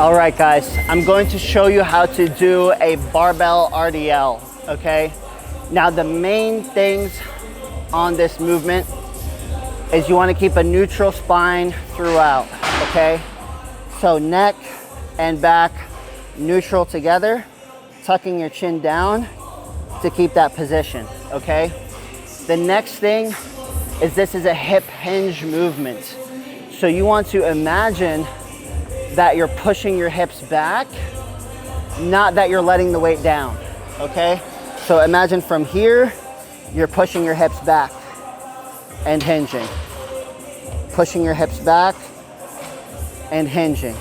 All right, guys, I'm going to show you how to do a barbell RDL, okay? Now, the main things on this movement is you want to keep a neutral spine throughout, okay? So neck and back neutral together, tucking your chin down to keep that position, okay? The next thing is this is a hip hinge movement. So you want to imagine that you're pushing your hips back, not that you're letting the weight down, okay? So imagine from here, you're pushing your hips back and hinging. Pushing your hips back and hinging.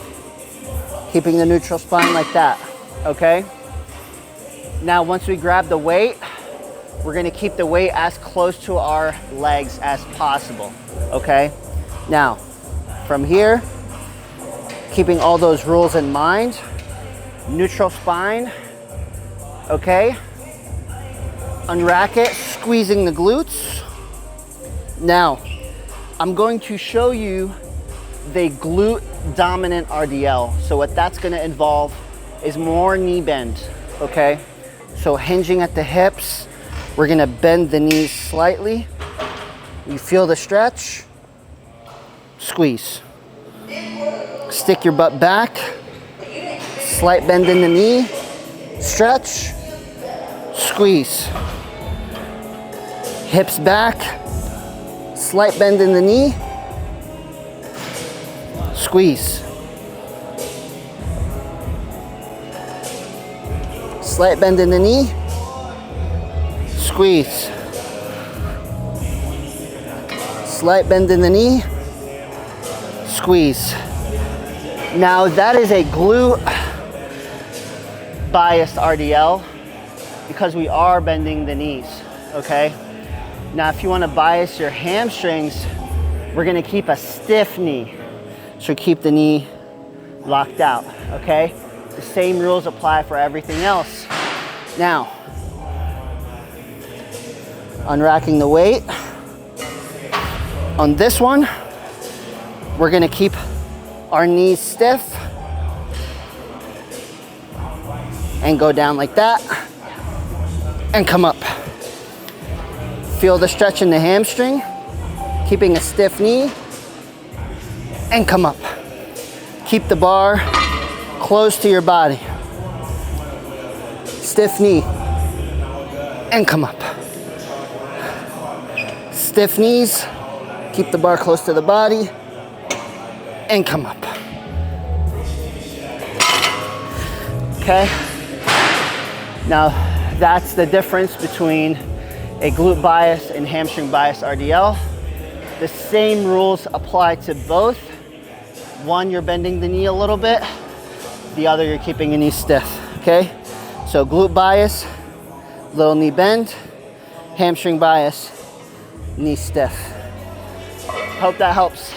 Keeping the neutral spine like that, okay? Now, once we grab the weight, we're gonna keep the weight as close to our legs as possible, okay? Now, from here, keeping all those rules in mind, neutral spine, okay? Unrack it, squeezing the glutes. Now, I'm going to show you the glute dominant RDL. So what that's gonna involve is more knee bend, okay? So hinging at the hips, we're gonna bend the knees slightly. You feel the stretch, squeeze. Stick your butt back, slight bend in the knee, stretch, squeeze. Hips back, slight bend in the knee, squeeze. Slight bend in the knee, squeeze. Slight bend in the knee, squeeze. Now that is a glute biased RDL because we are bending the knees, okay? Now if you want to bias your hamstrings, we're going to keep a stiff knee. So keep the knee locked out, okay? The same rules apply for everything else. Now, unracking the weight. On this one, we're gonna keep our knees stiff and go down like that and come up. Feel the stretch in the hamstring, keeping a stiff knee and come up. Keep the bar close to your body. Stiff knee and come up. Stiff knees, keep the bar close to the body and come up. Okay? Now that's the difference between a glute bias and hamstring bias RDL. The same rules apply to both. One, you're bending the knee a little bit. The other, you're keeping your knee stiff, okay? So glute bias, little knee bend. Hamstring bias, knee stiff. Hope that helps.